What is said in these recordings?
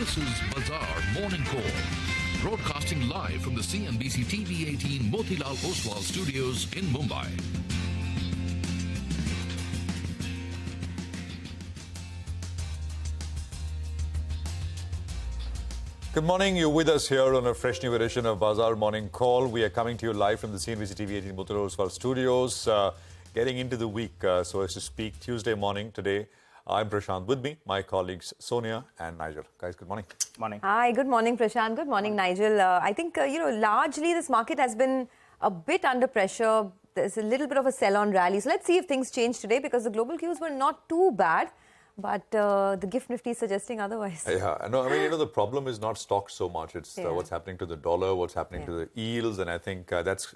This is Bazaar Morning Call, broadcasting live from the CNBC TV 18 Motilal Oswal studios in Mumbai. Good morning. You're with us here on a fresh new edition of Bazaar Morning Call. We are coming to you live from the CNBC TV 18 Motilal Oswal studios, getting into the week, so as to speak, Tuesday morning today. I'm Prashant. With me, my colleagues Sonia and Nigel. Guys, good morning. Morning. Hi, good morning, Prashant. Good morning, Nigel. I think, largely this market has been a bit under pressure. There's a little bit of a sell-on rally. So let's see if things change today, because the global cues were not too bad. But the GIFT Nifty is suggesting otherwise. Yeah, no, I mean, the problem is not stocks so much. It's what's happening to the dollar, what's happening to the yields. And I think that's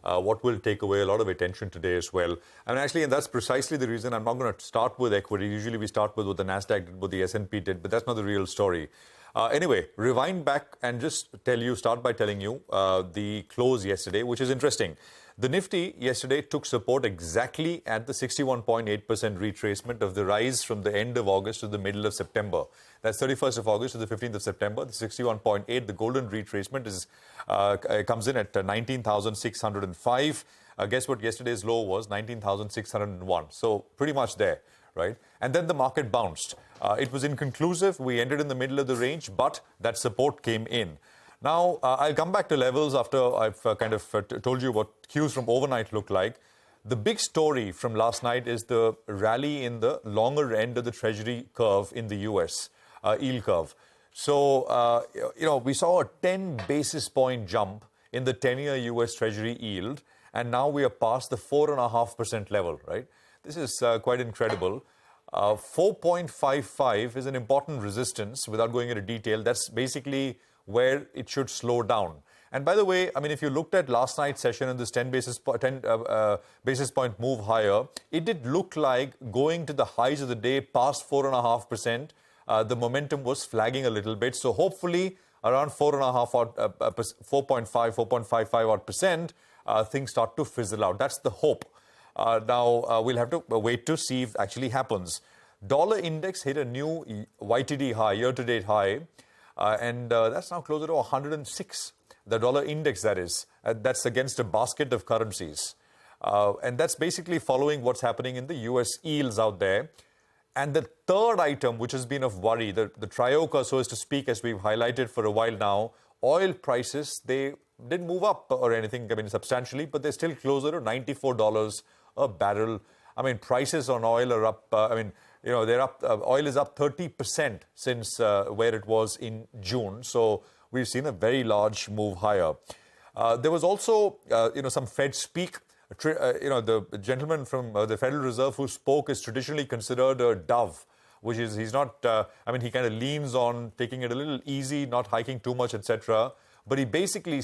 what will take away a lot of attention today as well. And actually, and that's precisely the reason I'm not going to start with equity. Usually we start with what the NASDAQ did, what the S&P did, but that's not the real story. Anyway, rewind back and just start by telling you the close yesterday, which is interesting. The Nifty yesterday took support exactly at the 61.8% retracement of the rise from the end of August to the middle of September. That's 31st of August to the 15th of September. The 61.8, the golden retracement is comes in at 19,605. Guess what yesterday's low was? 19,601. So pretty much there, right? And then the market bounced. It was inconclusive. We ended in the middle of the range, but that support came in. Now, I'll come back to levels after I've told you what cues from overnight look like. The big story from last night is the rally in the longer end of the Treasury curve in the US, yield curve. So, we saw a 10 basis point jump in the 10-year US Treasury yield, and now we are past the 4.5% level, right? This is quite incredible. 4.55 is an important resistance. Without going into detail, that's basically where it should slow down. And by the way, I mean, if you looked at last night's session and this 10 basis point move higher, it did look like going to the highs of the day past 4.5%. The momentum was flagging a little bit. So hopefully around 4.5, 4.55 odd percent, things start to fizzle out. That's the hope. Now, we'll have to wait to see if it actually happens. Dollar index hit a new YTD high, year-to-date high. And that's now closer to 106, the dollar index, that is. That's against a basket of currencies. And that's basically following what's happening in the US yields out there. And the third item, which has been of worry, the trioca, so as to speak, as we've highlighted for a while now, oil prices, they didn't move up or anything, I mean, substantially, but they're still closer to $94 a barrel. I mean, prices on oil are up, they're up. Oil is up 30% since where it was in June. So we've seen a very large move higher. There was also, some Fed speak. The gentleman from the Federal Reserve who spoke is traditionally considered a dove, which is he's not. He kind of leans on taking it a little easy, not hiking too much, etc. But he basically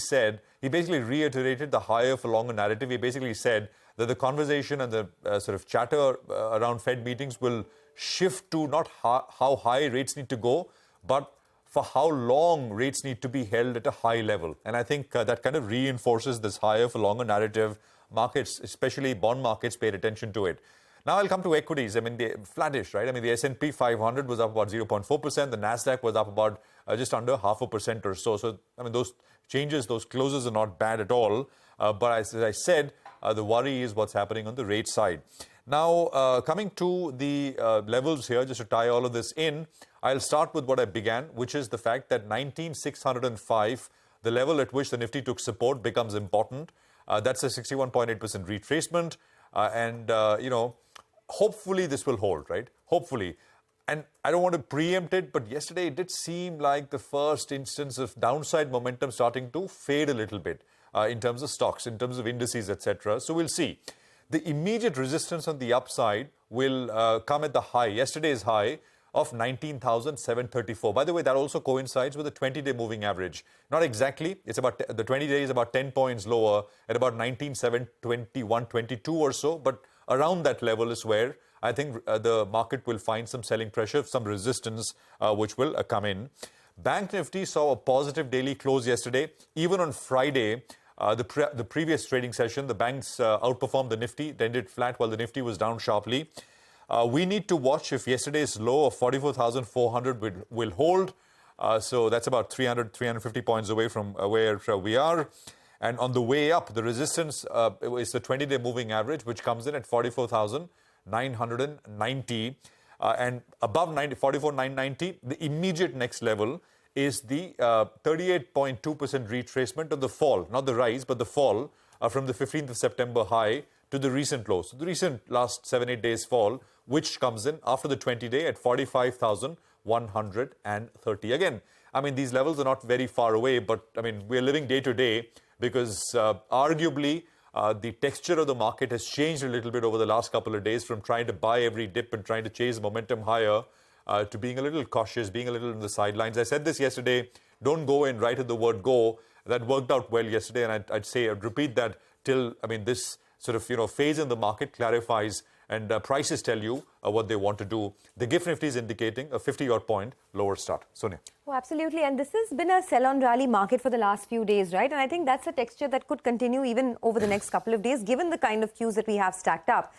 reiterated the higher for longer narrative. He basically said that the conversation and the sort of chatter around Fed meetings will shift to not how high rates need to go, but for how long rates need to be held at a high level. And I think that kind of reinforces this higher for longer narrative. Markets, especially bond markets, paid attention to it. Now I'll come to equities. I mean, they're flattish, right? I mean, the S&P 500 was up about 0.4%. The NASDAQ was up about just under 0.5% or so. So, I mean, those changes, those closes are not bad at all. But as I said, the worry is what's happening on the rate side. Now, coming to the levels here, just to tie all of this in, I'll start with what I began, which is the fact that 19,605, the level at which the Nifty took support, becomes important. That's a 61.8% retracement. Hopefully this will hold, right? Hopefully. And I don't want to preempt it, but yesterday it did seem like the first instance of downside momentum starting to fade a little bit in terms of stocks, in terms of indices, etc. So we'll see. The immediate resistance on the upside will come at the high, yesterday's high of 19,734. By the way, that also coincides with the 20-day moving average. Not exactly. It's about the 20-day is about 10 points lower at about 19,721, 22 or so. But around that level is where I think the market will find some selling pressure, some resistance, which will come in. Bank Nifty saw a positive daily close yesterday. Even on Friday, the previous trading session, the banks outperformed the Nifty. They ended flat while the Nifty was down sharply. We need to watch if yesterday's low of 44,400 will hold. So that's about 300, 350 points away from where we are. And on the way up, the resistance is the 20-day moving average, which comes in at 44,990. And above 44,990, the immediate next level is the 38.2% retracement of the fall, not the rise, but the fall from the 15th of September high to the recent low. So the recent last 7-8 days fall, which comes in after the 20-day at 45,130. Again, I mean, these levels are not very far away, but I mean, we're living day to day because arguably the texture of the market has changed a little bit over the last couple of days from trying to buy every dip and trying to chase momentum higher to being a little cautious, being a little on the sidelines. I said this yesterday, don't go in right at the word go. That worked out well yesterday, and I'd repeat that till, I mean, this sort of, phase in the market clarifies and prices tell you what they want to do. The GIFT Nifty is indicating a 50-odd point lower start. Sonia. Oh, absolutely. And this has been a sell-on rally market for the last few days, right? And I think that's a texture that could continue even over the next couple of days, given the kind of cues that we have stacked up.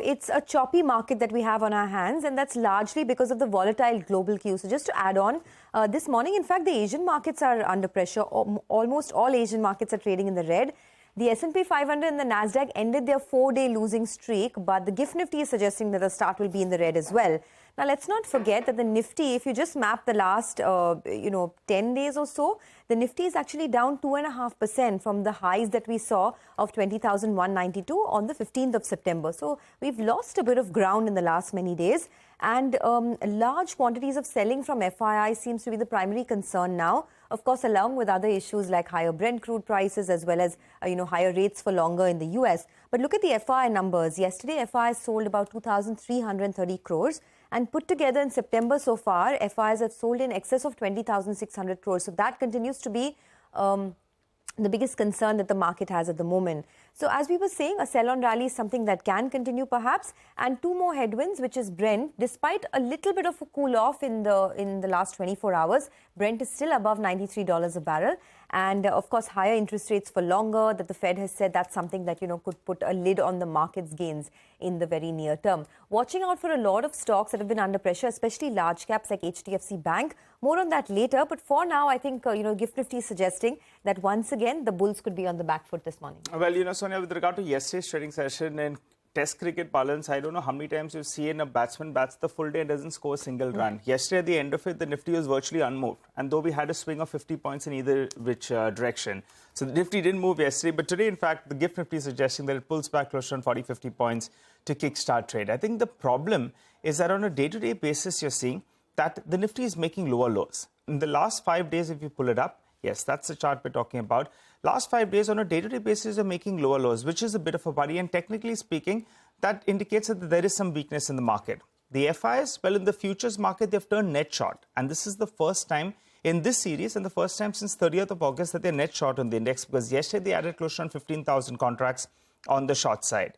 It's a choppy market that we have on our hands, and that's largely because of the volatile global cues. So just to add on, this morning, in fact, the Asian markets are under pressure. Almost all Asian markets are trading in the red. The S&P 500 and the Nasdaq ended their 4-day losing streak, but the GIFT Nifty is suggesting that the start will be in the red as well. Now, let's not forget that the Nifty, if you just map the last, 10 days or so, the Nifty is actually down 2.5% from the highs that we saw of 20,192 on the 15th of September. So we've lost a bit of ground in the last many days. And large quantities of selling from FII seems to be the primary concern now. Of course, along with other issues like higher Brent crude prices as well as, higher rates for longer in the US. But look at the FII numbers. Yesterday, FII sold about 2,330 crores. And put together in September so far, FIIs have sold in excess of 20,600 crores. So that continues to be the biggest concern that the market has at the moment. So as we were saying, a sell-on rally is something that can continue perhaps. And two more headwinds, which is Brent. Despite a little bit of a cool-off in the last 24 hours, Brent is still above $93 a barrel. And of course, higher interest rates for longer, that the Fed has said that's something that, could put a lid on the market's gains in the very near term. Watching out for a lot of stocks that have been under pressure, especially large caps like HDFC Bank. More on that later. But for now, I think, GIFT Nifty is suggesting that once again, the bulls could be on the back foot this morning. Well, Sonia, with regard to yesterday's trading session in Test cricket parlance, I don't know how many times you've seen a batsman bats the full day and doesn't score a single run. Yesterday, at the end of it, the Nifty was virtually unmoved. And though we had a swing of 50 points in either which direction. So the Nifty didn't move yesterday. But today, in fact, the GIFT Nifty is suggesting that it pulls back closer on 40, 50 points to kickstart trade. I think the problem is that on a day-to-day basis, you're seeing that the Nifty is making lower lows. In the last 5 days, if you pull it up, yes, that's the chart we're talking about. Last 5 days on a day-to-day basis are making lower lows, which is a bit of a worry. And technically speaking, that indicates that there is some weakness in the market. The FIs, well, in the futures market, they've turned net short. And this is the first time in this series and the first time since 30th of August that they're net short on the index, because yesterday they added close to 15,000 contracts on the short side.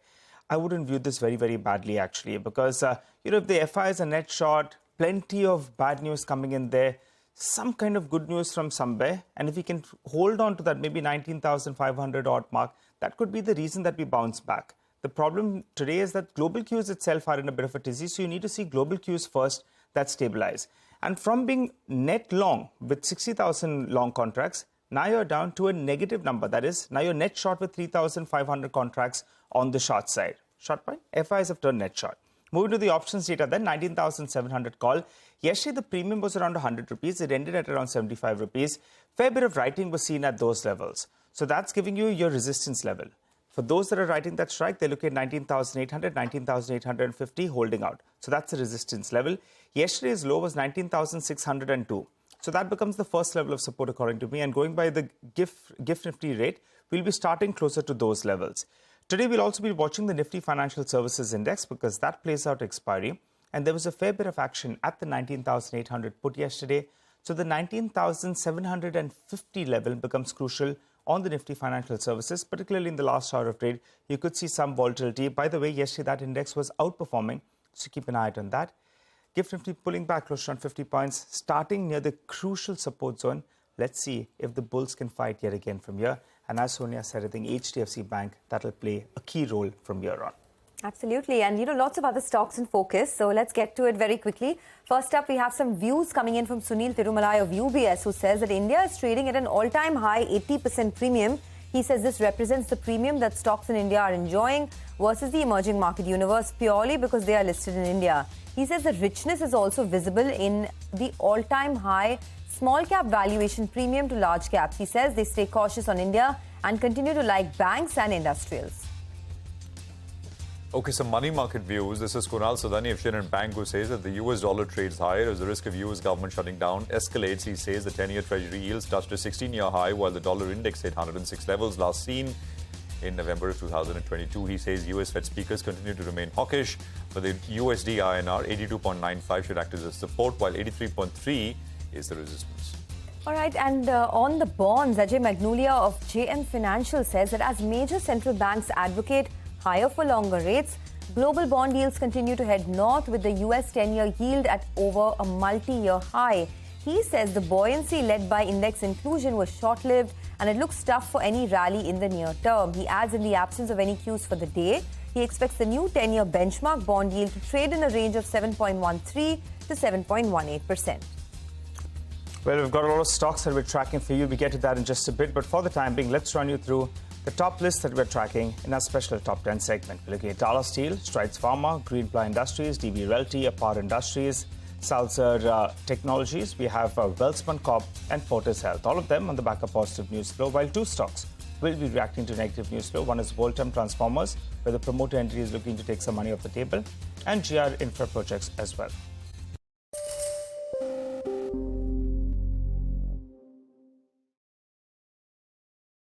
I wouldn't view this very, very badly, actually, because, if the FIs are net short, plenty of bad news coming in there, some kind of good news from somewhere. And if we can hold on to that maybe 19,500 odd mark, that could be the reason that we bounce back. The problem today is that global cues itself are in a bit of a tizzy. So you need to see global cues first that stabilize. And from being net long with 60,000 long contracts, now you're down to a negative number. That is, now you're net short with 3,500 contracts on the short side. Short point, FIs have turned net short. Moving to the options data then, 19,700 call. Yesterday, the premium was around 100 rupees. It ended at around 75 rupees. Fair bit of writing was seen at those levels. So that's giving you your resistance level. For those that are writing that strike, they look at 19,800, 19,850 holding out. So that's the resistance level. Yesterday's low was 19,602. So that becomes the first level of support according to me. And going by the GIFT Nifty rate, we'll be starting closer to those levels. Today, we'll also be watching the Nifty Financial Services Index because that plays out expiry. And there was a fair bit of action at the 19,800 put yesterday. So the 19,750 level becomes crucial on the Nifty Financial Services, particularly in the last hour of trade. You could see some volatility. By the way, yesterday that index was outperforming, so keep an eye out on that. GIFT Nifty pulling back close to around 50 points, starting near the crucial support zone. Let's see if the bulls can fight yet again from here. And as Sonia said, I think HDFC Bank, that'll play a key role from here on. Absolutely. And, lots of other stocks in focus. So let's get to it very quickly. First up, we have some views coming in from Sunil Tirumalai of UBS, who says that India is trading at an all-time high 80% premium. He says this represents the premium that stocks in India are enjoying versus the emerging market universe purely because they are listed in India. He says the richness is also visible in the all-time high small cap valuation premium to large caps. He says they stay cautious on India and continue to like banks and industrials. Okay, some money market views. This is Kunal Sadani of Shinhan Bank, who says that the US dollar trades higher as the risk of US government shutting down escalates. He says the 10-year Treasury yields touched a 16-year high while the dollar index hit 106 levels last seen in November of 2022. He says US Fed speakers continue to remain hawkish, but the USD INR 82.95 should act as a support, while 83.3 is the resistance. All right, and on the bonds, Ajay Magnolia of JM Financial says that as major central banks advocate higher for longer rates, global bond yields continue to head north with the US 10-year yield at over a multi-year high. He says the buoyancy led by index inclusion was short-lived and it looks tough for any rally in the near term. He adds in the absence of any cues for the day, he expects the new 10-year benchmark bond yield to trade in a range of 7.13 to 7.18%. Well, we've got a lot of stocks that we're tracking for you. We get to that in just a bit. But for the time being, let's run you through the top list that we're tracking in our special top 10 segment. We're looking at Tata Steel, Strides Pharma, Greenply Industries, DB Realty, Apar Industries, Salzer Technologies. We have Welspun Corp and Fortis Health. All of them on the back of positive news flow, while two stocks will be reacting to negative news flow. One is Voltam Transformers, where the promoter entity is looking to take some money off the table, and GR Infra Projects as well.